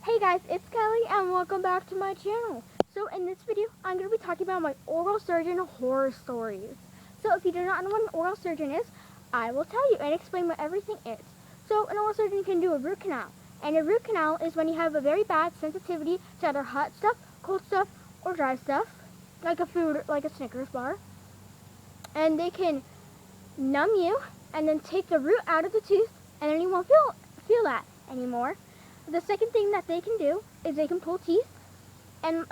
Hey guys, it's Kelly and welcome back to my channel. So in this video, I'm going to be talking about my oral surgeon horror stories. So if you do not know what an oral surgeon is, I will tell you and explain what everything is. So an oral surgeon can do a root canal. And a root canal is when you have a very bad sensitivity to either hot stuff, cold stuff, or dry stuff, like a food, like a Snickers bar. And they can numb you and then take the root out of the tooth, and then you won't feel that anymore. The second thing that they can do is they can pull teeth and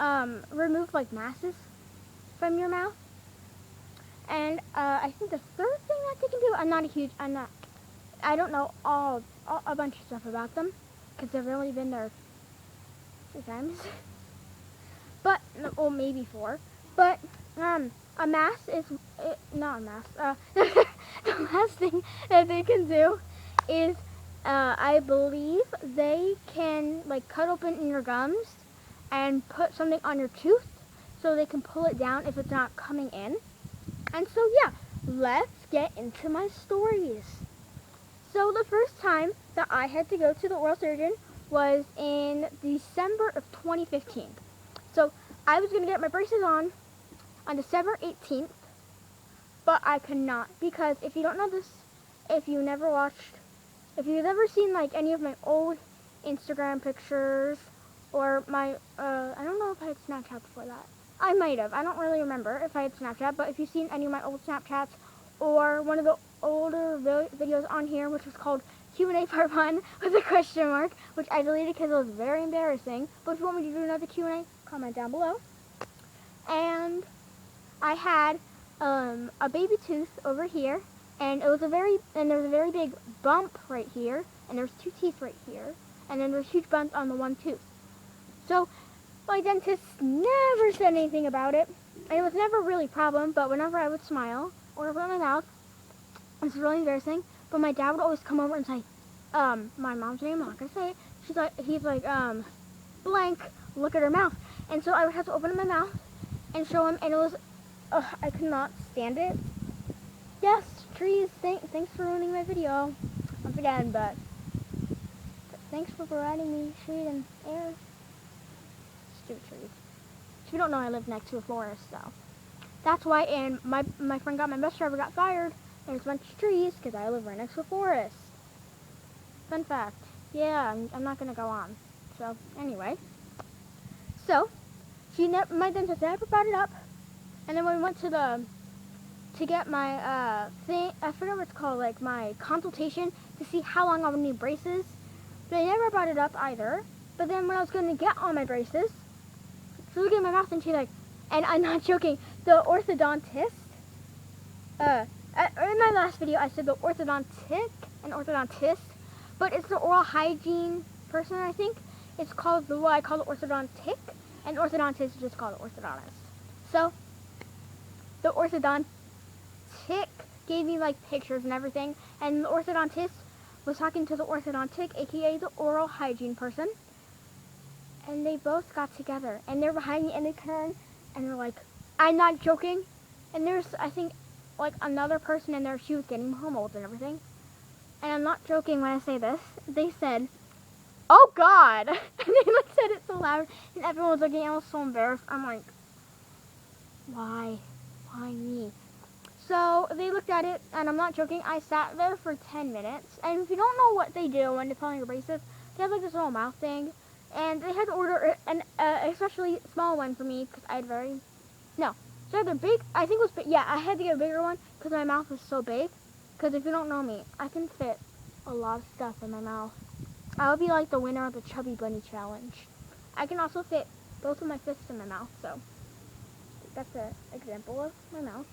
remove like masses from your mouth. And I think the third thing that they can do, I don't know a bunch of stuff about them because I've only been there 3 times, but well maybe 4. But a mass is not a mass. The last thing that they can do is I believe they can like cut open your gums and put something on your tooth so they can pull it down if it's not coming in. And so yeah, let's get into my stories. So the first time that I had to go to the oral surgeon was in December of 2015. So I was going to get my braces on December 18th, but I could not because if you don't know this, if you've never seen like any of my old Instagram pictures or my, I don't know if I had Snapchat before that. I might have. I don't really remember if I had Snapchat, but if you've seen any of my old Snapchats or one of the older videos on here, which was called Q&A Part 1 with a question mark, which I deleted because it was very embarrassing. But if you want me to do another Q&A, comment down below. And I had a baby tooth over here, and there was a very big bump right here, and there's 2 teeth right here, and then there's huge bumps on the 1 tooth. So my dentist never said anything about it, and it was never really a problem. But whenever I would smile or open my mouth, it was really embarrassing. But my dad would always come over and say, my mom's name, I'm not gonna say it. He's like, blank, look at her mouth. And so I would have to open my mouth and show him, and it was, I could not stand it. Yes, trees, thanks for ruining my video. Once again, but thanks for providing me shade and air. Stupid trees. If you don't know, I live next to a forest, so that's why. And my friend my bus driver got fired, and there's a bunch of trees because I live right next to a forest. Fun fact. Yeah, I'm not gonna go on. So anyway, so my dentist never brought it up, and then when we went to get my thing, I forget what it's called, like my consultation to see how long I would need braces. They never brought it up either. But then when I was going to get on my braces, she looked at my mouth and she's like, and I'm not joking, the orthodontist, in my last video I said the orthodontic and orthodontist, but it's the oral hygiene person, I think. It's called what I call the orthodontic, and orthodontist is just called the orthodontist. So the orthodontic gave me like pictures and everything, and the orthodontist was talking to the orthodontic, aka the oral hygiene person, and they both got together, and they're behind me, and they turn, and they're like, I'm not joking, and there's, I think, like another person in there, she was getting her molds and everything, and I'm not joking when I say this, they said, oh God, and they like said it so loud, and everyone was looking, I was so embarrassed. I'm like, why me? So they looked at it, and I'm not joking, I sat there for 10 minutes, and if you don't know what they do when they put on your braces, they have like this little mouth thing, and they had to order an especially small one for me, because I had so they're big, I think it was big, yeah, I had to get a bigger one, because my mouth was so big, because if you don't know me, I can fit a lot of stuff in my mouth. I'll be like the winner of the Chubby Bunny Challenge. I can also fit both of my fists in my mouth, so that's an example of my mouth.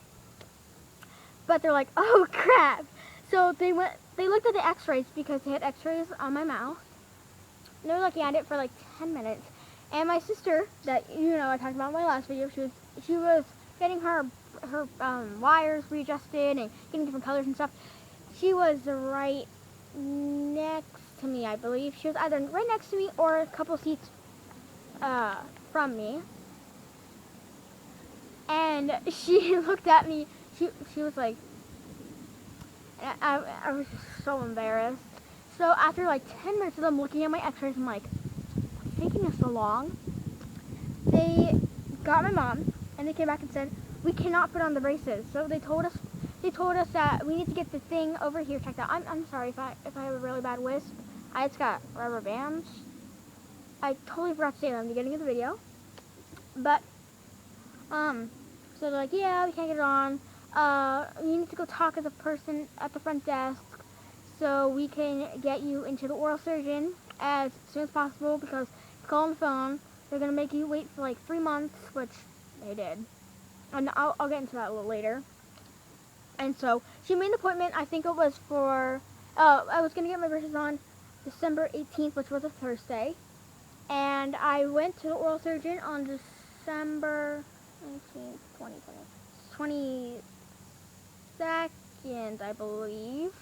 But they're like, oh crap. So they looked at the x-rays because they had x-rays on my mouth. And they were looking at it for like 10 minutes. And my sister, that I talked about in my last video, she was getting her wires readjusted and getting different colors and stuff. She was right next to me, I believe. She was either right next to me or a couple seats from me. And she looked at me. She was like, I was just so embarrassed. So after like 10 minutes of them looking at my x-rays, I'm like, what the taking us so long, they got my mom, and they came back and said, we cannot put on the braces. So they told us that we need to get the thing over here checked out. I'm sorry if I have a really bad wisp. I just got rubber bands. I totally forgot to say that in the beginning of the video. But, so they're like, yeah, we can't get it on. You need to go talk to the person at the front desk so we can get you into the oral surgeon as soon as possible, because if you call on the phone, they're going to make you wait for like 3 months, which they did. And I'll get into that a little later. And so she made an appointment. I think it was for, I was going to get my braces on December 18th, which was a Thursday. And I went to the oral surgeon on December 19th, 22nd, I believe.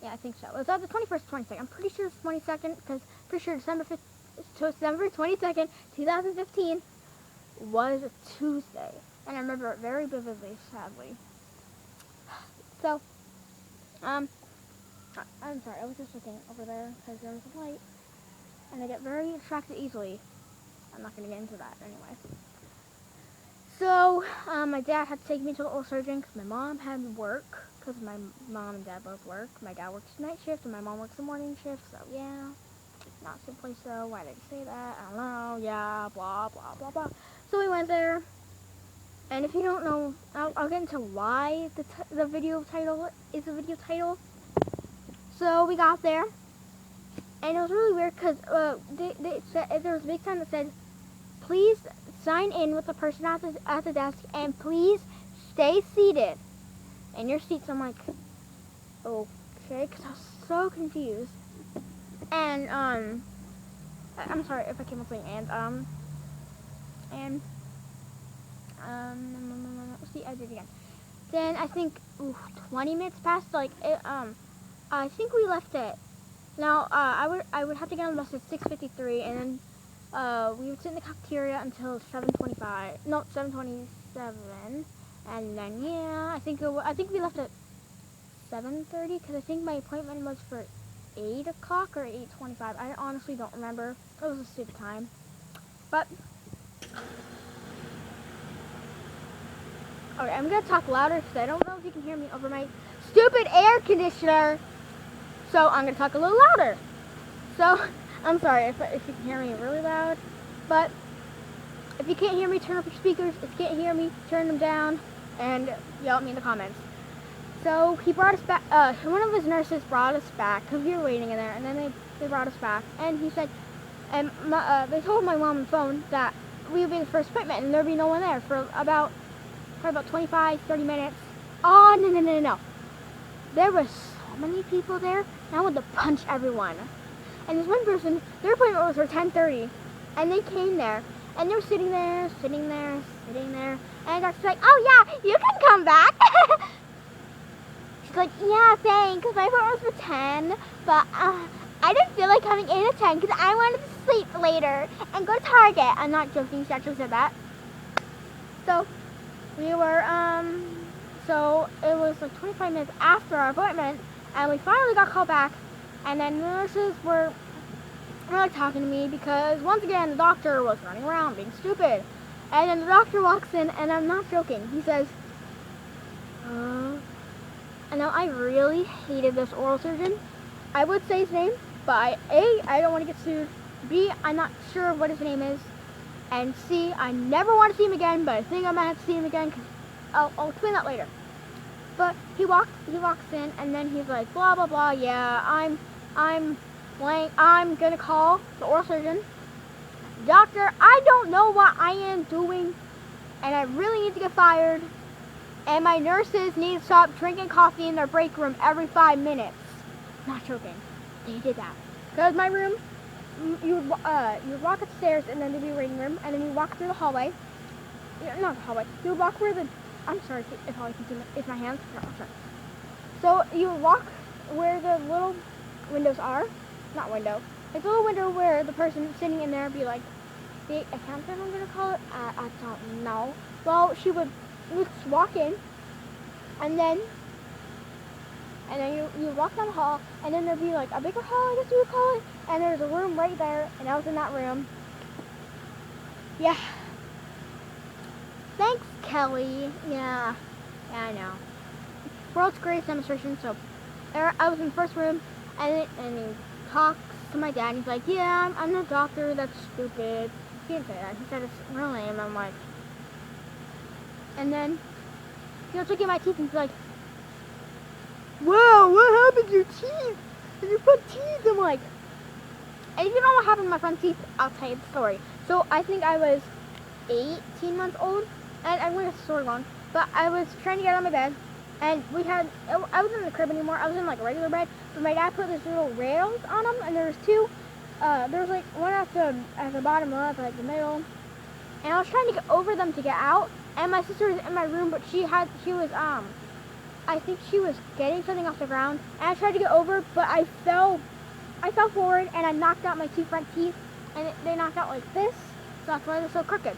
Yeah, I think so. It was either the 21st or 22nd. I'm pretty sure it's 22nd, because pretty sure December 22nd, 2015 was a Tuesday. And I remember it very vividly, sadly. So, I'm sorry, I was just looking over there because there was a light, and I get very distracted easily. I'm not going to get into that anyway. So, my dad had to take me to the oral surgeon because my mom had work, because my mom and dad both work. My dad works night shift, and my mom works the morning shift, so yeah, not simply so. Why did I say that? I don't know, yeah, blah, blah, blah, blah. So we went there. And if you don't know, I'll get into why the video title is the video title. So we got there, and it was really weird because they said, there was a big sign that said, "Please sign in with the person at the desk, and please stay seated in your seats." I'm like, okay, because I was so confused. And I'm sorry if I came up saying let's see, I did it again. Then I think 20 minutes passed. Like I think we left it. Now I would have to get on the bus at 6:53, and then we would sit in the cafeteria until 7:25. No, 7:27, and then yeah, I think we left at 7:30 because I think my appointment was for 8 o'clock or 8:25. I honestly don't remember. It was a stupid time, but. Okay, I'm going to talk louder because I don't know if you can hear me over my stupid air conditioner. So I'm going to talk a little louder. So I'm sorry if you can hear me really loud. But if you can't hear me, turn up your speakers. If you can't hear me, turn them down and yell at me in the comments. So he brought us back. One of his nurses brought us back because we were waiting in there. And then they brought us back. And he said, and they told my mom on the phone that we would be the first appointment and there would be no one there for about 25, 30 minutes. Oh, no. There were so many people there, and I wanted to punch everyone. And this one person, their appointment was for 10:30, and they came there, and they were sitting there, and the doctor's like, oh yeah, you can come back. She's like, yeah, thanks, my appointment was for 10, but I didn't feel like coming in at 10 because I wanted to sleep later and go to Target. I'm not joking, she actually said that. So, we were, so it was like 25 minutes after our appointment, and we finally got called back, and then the nurses were like talking to me because, once again, the doctor was running around being stupid. And then the doctor walks in, and I'm not joking, he says, and now I really hated this oral surgeon. I would say his name, but I don't want to get sued. B, I'm not sure what his name is. And C, I never want to see him again, but I think I might have to see him again, because I'll explain that later. But he walks in, and then he's like, blah, blah, blah, yeah, I'm gonna call the oral surgeon. Doctor, I don't know what I am doing, and I really need to get fired, and my nurses need to stop drinking coffee in their break room every 5 minutes. Not joking. They did that. Because my room, you would walk upstairs, and then there'd be a waiting room, and then you walk through the hallway. Not the hallway. You would walk where the, I'm sorry if all you can see is my hands. No, I'm sorry. So you would walk where the little windows are. Not window. It's a little window where the person sitting in there would be like, the accountant, I'm going to call it. I don't know. Well, she would just walk in, and then you walk down the hall, and then there'd be like a bigger hall, I guess you would call it, and there's a room right there, and I was in that room. Yeah. Thanks, Kelly. Yeah, I know. World's greatest demonstration. So, I was in the first room, and he talks to my dad. And he's like, "Yeah, I'm the doctor. That's stupid." He didn't say that. He said it's real name. I'm like, and then he was looking at my teeth, and he's like, "Whoa, what happened to your teeth? Did you put teeth?" I'm like, and if you know what happened to my front teeth, I'll tell you the story. So I think I was 18 months old, and I'm going to story long, but I was trying to get on my bed, and I wasn't in the crib anymore. I was in like a regular bed, but my dad put these little rails on them, and there was two. There was like one at the bottom, one at like the middle, and I was trying to get over them to get out. And my sister was in my room, but she was I think she was getting something off the ground, and I tried to get over, but I fell forward, and I knocked out my two front teeth, and they knocked out like this, so that's why they're so crooked.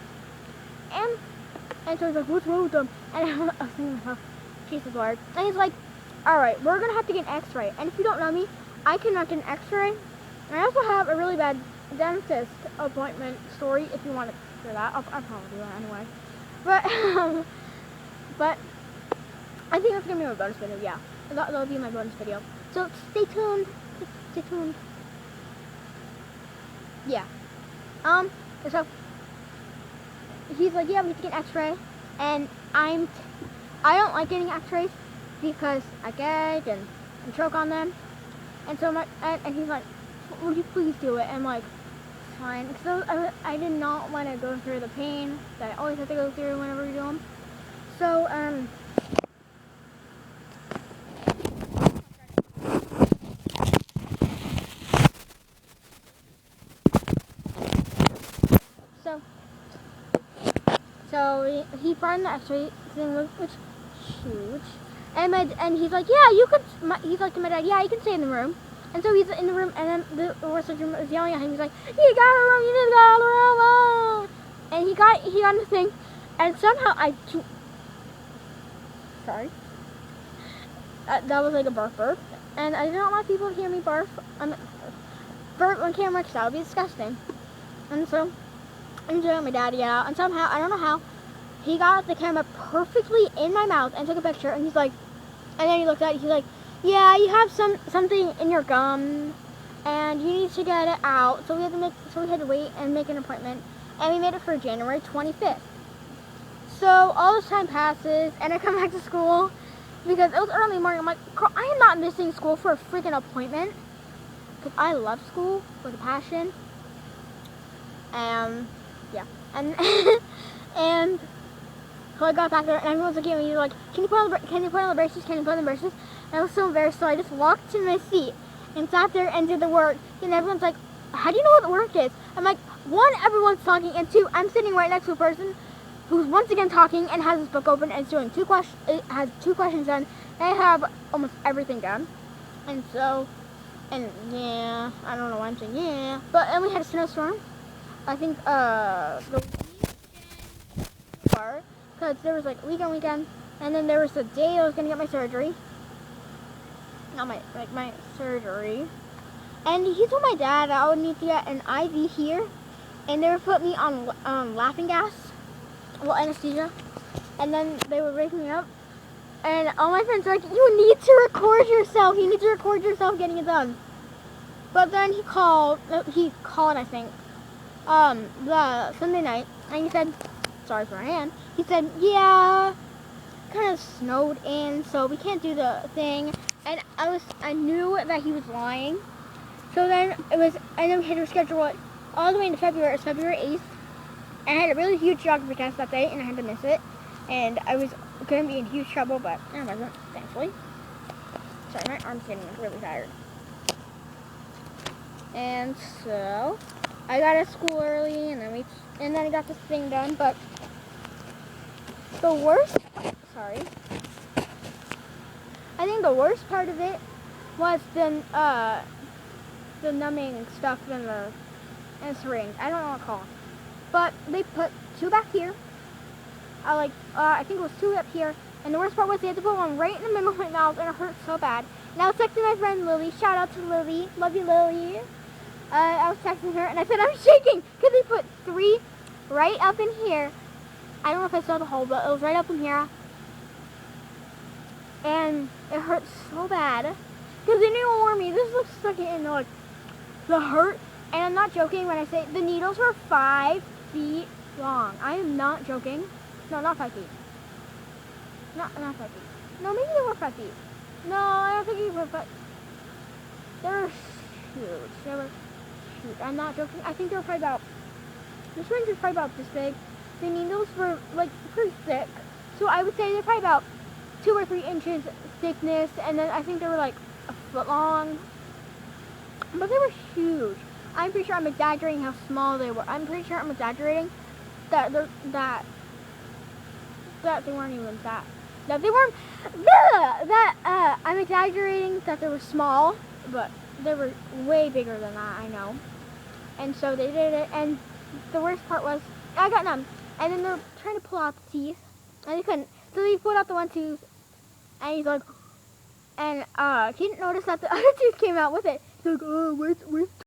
And so he's like, "What's wrong with them?" And I was thinking to myself, Jesus Lord. And he's like, "Alright, we're going to have to get an x-ray. And if you don't know me, I cannot get an x-ray. And I also have a really bad dentist appointment story, if you want to hear that. I'll probably do that anyway. But I think that's going to be my bonus video, yeah. That'll be my bonus video. So stay tuned. Stay tuned. Yeah. So he's like, "Yeah, we have to get an x-ray." And I don't like getting x-rays because I gag and choke on them. And so and he's like, "Would you please do it?" And I'm like, "Fine." Because I did not want to go through the pain that I always have to go through whenever we do them. So, So he brought in the x-ray thing, which was huge. And he's like, "Yeah, you could." He's like to my dad, "Yeah, you can stay in the room." And so he's in the room, and then the surgeon was yelling at him. He's like, "You got a room. You need to go to the room." Oh. And he got in the thing, and somehow sorry. That was like a burp, and I don't want people to hear me burp on camera because that would be disgusting. And so I'm doing my dad out, and somehow, I don't know how, he got the camera perfectly in my mouth and took a picture, and he's like, and then he looked at it, he's like, "Yeah, you have something in your gum, and you need to get it out." So we had to wait and make an appointment, and we made it for January 25th. So all this time passes, and I come back to school, because it was early morning. I'm like, "Girl, I am not missing school for a freaking appointment," because I love school with a passion. Yeah, and and so I got back there, and everyone's looking at me like, Can you put on the braces? Can you put on the braces?" And I was so embarrassed, so I just walked to my seat and sat there and did the work. And everyone's like, "How do you know what the work is?" I'm like, one, everyone's talking, and two, I'm sitting right next to a person who's once again talking and has his book open and is doing it has two questions done, and I have almost everything done. And so, and yeah, I don't know why I'm saying yeah, but and we had a snowstorm. I think the weekend before, because there was like weekend, and then there was the day I was gonna get my surgery. Not my surgery. And he told my dad I would need to get an IV here, and they would put me on laughing gas, well, anesthesia, and then they would wake me up. And all my friends were like, "You need to record yourself. You need to record yourself getting it done." But then he called, I think, the Sunday night, and he said, sorry for my hand, he said, "Yeah, kind of snowed in, so we can't do the thing." And I knew that he was lying. So then we had to reschedule it all the way into February. It's February 8th, and I had a really huge geography test that day, and I had to miss it. And I was going to be in huge trouble, but I wasn't, thankfully. Sorry, my arm's getting really tired. And so I got to school early, and then I got this thing done. But the worst, I think the worst part of it was the numbing stuff in the syringe. I don't know what it's called, but they put two back here. I think it was two up here, and the worst part was they had to put one right in the middle of my mouth, and it hurt so bad. And I was texting my friend Lily. Shout out to Lily. Love you, Lily. I was texting her, and I said I'm shaking because they put 3 right up in here. I don't know if I saw the hole, but it was right up in here. And it hurt so bad because they didn't warn me. This looks like in like the hurt. And I'm not joking when I say the needles were 5 feet long. I am not joking. No, not 5 feet. Not 5 feet. No, maybe they were 5 feet. No, I don't think they were 5. They were huge. They were huge. I'm not joking. I think they were probably about, this range was probably about this big. The needles were like pretty thick. So I would say they're probably about 2 or 3 inches thickness. And then I think they were like a foot long. But they were huge. I'm pretty sure I'm exaggerating how small they were. I'm pretty sure I'm exaggerating that they weren't even that. That they weren't. I'm exaggerating that they were small, but they were way bigger than that. I know. And so they did it. And the worst part was I got numb. And then they're trying to pull out the teeth, and they couldn't. So they pulled out the one tooth, and he's like, and he didn't notice that the other tooth came out with it. He's like, oh, where's